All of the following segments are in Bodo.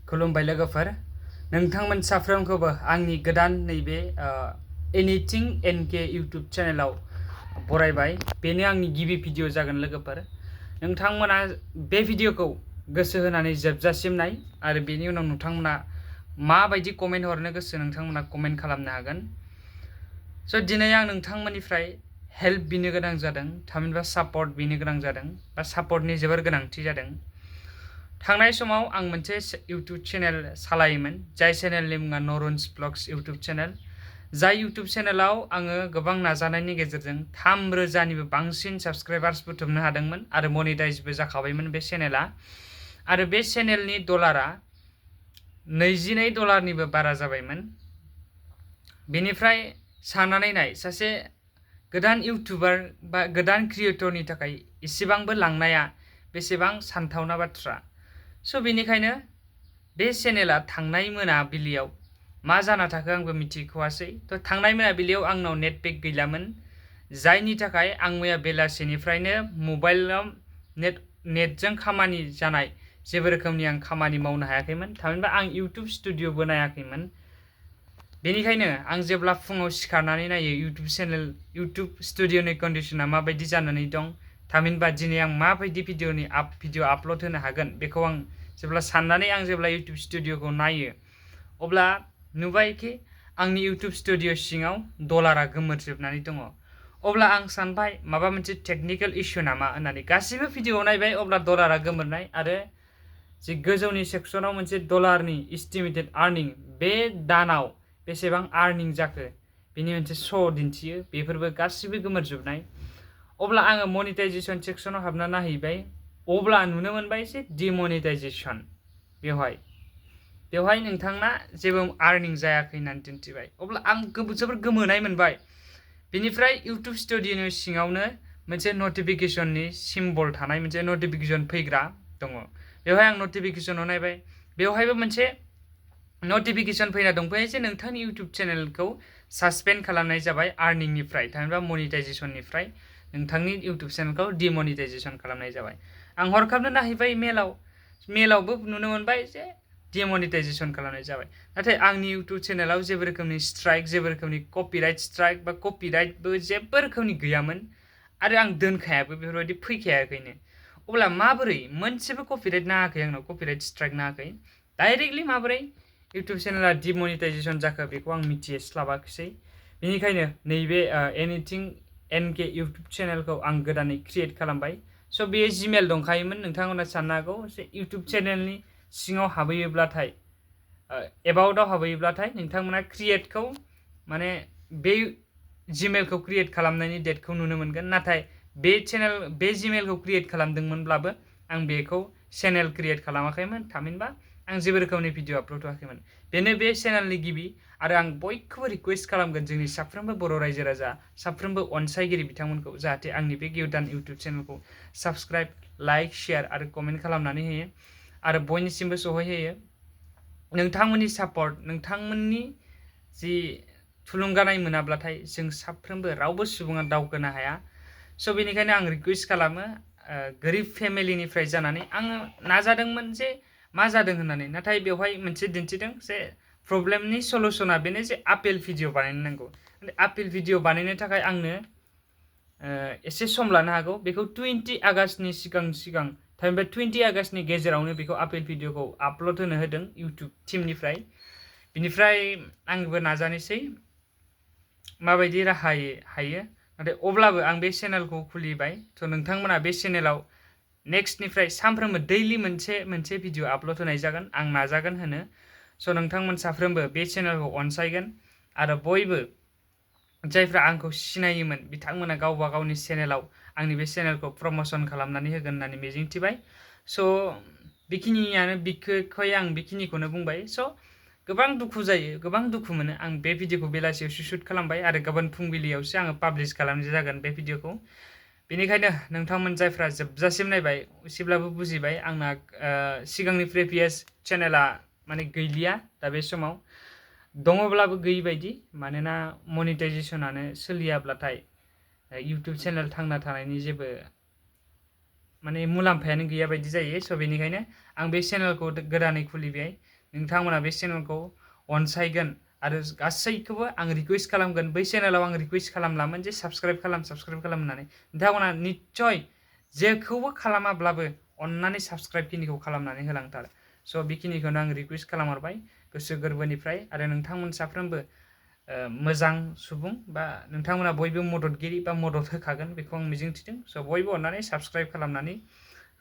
खुलुमबाय लोगोफोर नोंथांमोन साफ्रोमखौबो आंनि गोदान नैबे एनिथिं एनके इउट्यूब चेनेलाव बरायबाय। बेनो आंनि गिबि भिडिअ जागोन लोगोफोर। नोंथांमोना बे भिडिअखौ गोसो होनानै जोबजासिम नाय आरो बेनि उनाव नोंथांमोना माबायदि कमेन्ट हरनो गोसो नोंथांमोना कमेन्ट खालामनो हागोन। स' दिनै आं नोंथांमोननिफ्राय हेल्प बिनो गोनां जादों, थामहिनबा सापर्ट बिनो गोनां जादों बा सापर्टनि जोबोर गोनांथि जादों। थांनाय समाव आं मोनसे इउट्यूब चेनेल सालायोमोन, जाय चेनेलनि मुङा नरुन्स ब्लग्स इउट्यूब चेनेल। जाय इउट्यूब चेनेलाव आङो गोबां नाजानायनि गेजेरजों 3,000निबो बांसिन साबस्क्राइबार्स बुथुमनो हादोंमोन आरो मनिटाइजबो जाखाबायमोन बे चेनेला। आरो बे चेनेलनि डलारा $22निबो बारा जाबायमोन। बेनिफ्राय साननानै नाय, सासे गोदान इउट्यूबार बा गोदान क्रिएटरनि थाखाय इसेबांबो लांनाया बेसेबां सानथावना बाथ्रा। स' बेनिखायनो बे चेनेला थांनाय मोनाबिलियाव मा जाना थाखो आंबो मिथिख'वासै। थ' थांनाय मोनाबिलियाव आंनाव नेट पेक गैलामोन, जायनि थाखाय आं मैया बेलासिनिफ्रायनो मबाइलाव नेटजों खामानि जानाय जेबो रोखोमनि आं खामानि मावनो हायाखैमोन, थामहिनबा आं इउट्यूब स्टुडिअ'बो नायाखैमोन। बेनिखायनो आं जेब्ला फुङाव सिखारनानै नायो इउट्यूब स्टुडिअ'नि कन्डिशना माबायदि जानानै दं, थामहिनबा दिनै आं माबायदि भिडिअ आपल'ड होनो हागोन बेखौ आं जेब्ला साननानै जेब्ला इउट्यूब स्टुडिअ'खौ नायो, अब्ला नुबायखि आंनि इउट्यूब स्टुडिअ' सिङाव डलारा गोमोरजोबनानै दङ। अब्ला आं सानबाय माबा मोनसे टेकनिकेल इसु नामा होननानै गासिबो भिडिअ नायबाय, अब्ला डलारा गोमोरनाय आरो जे गोजौनि सेक्सनाव मोनसे डलारनि इस्टिमेटेड आर्निं, बे दानाव बेसेबां आर्निं जाखो बेनि मोनसे श' दिन्थियो, बेफोरबो गासिबो गोमोरजोबनाय। अब्ला आङो मनिटाइजेसन सेक्सनाव हाबना नायहैबाय, अब्ला नुनो मोनबाय जे डिमनिटाइजेसन। बेवहाय नोंथांना जेबो आर्निं जायाखै होननानै दिन्थिबाय। अब्ला आं जोबोर गोमोनाय मोनबाय। बेनिफ्राय इउट्यूब स्टुडिअ'नि सिङावनो मोनसे नटिफिकेसननि सिम्बल थानाय मोनसे नटिफिकेसन फैग्रा दङ। बेवहाय आं नटिफिकेसनाव नायबाय, बेवहायबो मोनसे नटिफिकेसन फैना दंफायो जे नोंथांनि इउट्यूब चेनेलखौ सासपेन्ड खालामनाय जाबाय आर्निंनिफ्राय, थामहिनबा मनिटाइजेसननिफ्राय नोंथांनि इउट्यूब चेनेलखौ डिमनिटाइजेसन खालामनाय जाबाय। आं हरखाबनो नायहैबाय मेलावबो नुनो मोनबाय जे डिमनिटाइजेसन खालामनाय जाबाय। नाथाय आंनि इउट्यूब चेनेलाव जेबो रोखोमनि स्ट्राइक, जेबो रोखोमनि कपिराइट स्ट्राइक बा कपिराइटबो जेबो रोखोमनि गैयामोन आरो आं दोनखायाबो, बेफोरबायदि फैखायाखैनो। अब्ला माबोरै मोनसेबो कपिराइट नाङाखै, आंनाव कपिराइट स्ट्राइक नाङाखै, डाइरेक्टलि माबोरै इउट्यूब चेनेला डिमनिटाइजेसन जाखो बेखौ आं मिथिस्लाबाखिसै। बेनिखायनो नैबे एनिथिं एनके इउट्यूब चेनेलखौ आं गोदानै क्रिएट खालामबाय। स' बेयो जिमेल दंखायोमोन। नोंथांमोना साननो हागौ जे इउट्यूब चेनेलनि सिङाव हाबहैयोब्लाथाय, एबाउटआव हाबहैयोब्लाथाय नोंथांमोना क्रिएटखौ माने बे जिमेलखौ क्रिएट खालामनायनि डेटखौ नुनो मोनगोन। नाथाय बे जिमेलखौ क्रिएट खालामदोंमोनब्लाबो आं बेखौ चेनेल क्रिएट खालामाखैमोन, थामहिनबा आं जेबो रोखोमनि भिडिअ आपल'ड होआखैमोन। बेनो बे चेनेलनि गिबि। आरो आं बयखौबो रिकुवेस्ट खालामगोन, जोंनि साफ्रोमबो बर' रायजो राजा, साफ्रोमबो अनसायगिरि बिथांमोनखौ, जाहाथे आंनि बे गोदान इउट्यूब चेनेलखौ साबस्क्राइब, लाइक, शेयार आरो कमेन्ट खालामनानै होयो आरो बयनिसिमबो सहैहोयो। नोंथांमोननि सापर्ट, नोंथांमोननि जि थुलुंगानाय मोनाब्लाथाय जों साफ्रोमबो रावबो सुबुङा दावखोनो हाया। स' बेनिखायनो आं रिकुवेस्ट खालामो, गोरिब फेमिलिनिफ्राय जानानै आङो नाजादोंमोन जे मा जादों होननानै, नाथाय बेवहाय मोनसे दिन्थिदों जे प्रब्लेमनि सलुसना बेनो जे आपेल भिडिअ बानायनो नांगौ। आपेल भिडिअ बानायनो थाखाय आंनो एसे सम लानो हागौ। बेखौ 20 आगष्टनि सिगां थामहिनबा 20 आगष्टनि गेजेरावनो बेखौ आपेल भिडिअखौ आपल'ड होनो होदों इउट्यूब टिमनिफ्राय। बिनिफ्राय आंबो नाजानोसै माबायदि राहायै हायो। नाथाय अब्लाबो आं बे चेनेलखौ खुलिबाय। थ' नोंथांमोना बे चेनेलाव नेक्स्टनिफ्राय सानफ्रोमबो दैलि मोनसे भिडिअ आपल'ड होनाय जागोन, आं नाजागोन होनो। स' नोंथांमोन साफ्रोमबो बे चेनेलखौ अनसायगोन आरो बयबो जायफ्रा आंखौ सिनायोमोन बिथांमोना गावबा गावनि चेनेलाव आंनि बे चेनेलखौ प्रम'सन खालामनानै होगोन होननानै मिजिंथिबाय। स' आं बेखिनिखौनो बुंबाय। स' गोबां दुखु जायो, गोबां दुखु मोनो। आं बे भिडिअखौ बेलासियावसो शुट खालामबाय आरो गाबोन फुंबिलियावसो आङो पाब्लिश खालामनाय जागोन बे भिडिअखौ। बेनिखायनो नोंथांमोन जायफ्रा जोबजासिम नायबाय, एसेब्लाबो बुजिबाय आंना सिगांनि प्रिभियास चेनेला माने गैलिया दा बे समाव, दङब्लाबो गैयि बायदि। मानोना मनिटाइजेसनानो सोलियाब्लाथाय इउट्यूब चेनेल थांना थानायनि जेबो माने मुलाम्फायानो गैया बायदि जायो। स' बेनिखायनो आं बे चेनेलखौ गोदानै खुलिबाय। नोंथांमोना बे चेनेलखौ अनसायगोन आरो गासैखौबो आं रिकुवेस्ट खालामगोन बै चेनेलाव आं रिकुवेस्ट खालामलामोन जे साबस्क्राइब खालाम होननानै नोंथांमोना निस्सय जेखौबो खालामाब्लाबो अन्नानै साबस्क्राइब खिनिखौ खालामनानै होलांथार स' बेखिनिखौनो आं रिकुवेस्ट खालामहरबाय गोसो गोरबोनिफ्राय आरो नोंथांमोन साफ्रोमबो मोजां सुबुं बा नोंथांमोना बयबो मददगिरि बा मदद होखागोन बेखौ आं मिजिंथिदों स' बयबो अन्नानै साबस्क्राइब खालामनानै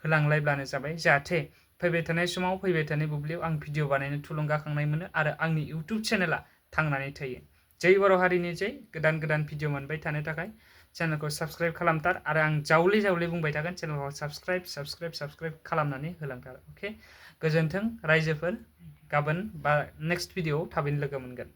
होलांलायब्लानो जाबाय जाहाथे फैबाय थानाय समाव फैबाय थानाय बुब्लियाव आं भिडिअ बानायनो थुलुंगाखांनाय मोनो आरो आंनि इउटुब चेनेला थांनानै थायो जै बर' हारिनि जै गोदान गोदान भिडिअ मोनबाय थानो थाखाय चेनेलखौ साबस्क्राइब खालामथार आरो आं जावले जावले बुंबाय थागोन चेनेलखौ साबस्क्राइब खालामनानै होलांथार अके गोजोन्थों रायजोफोर गाबोन बा नेक्स्ट भिडिअआव थाबैनो लोगो मोनगोन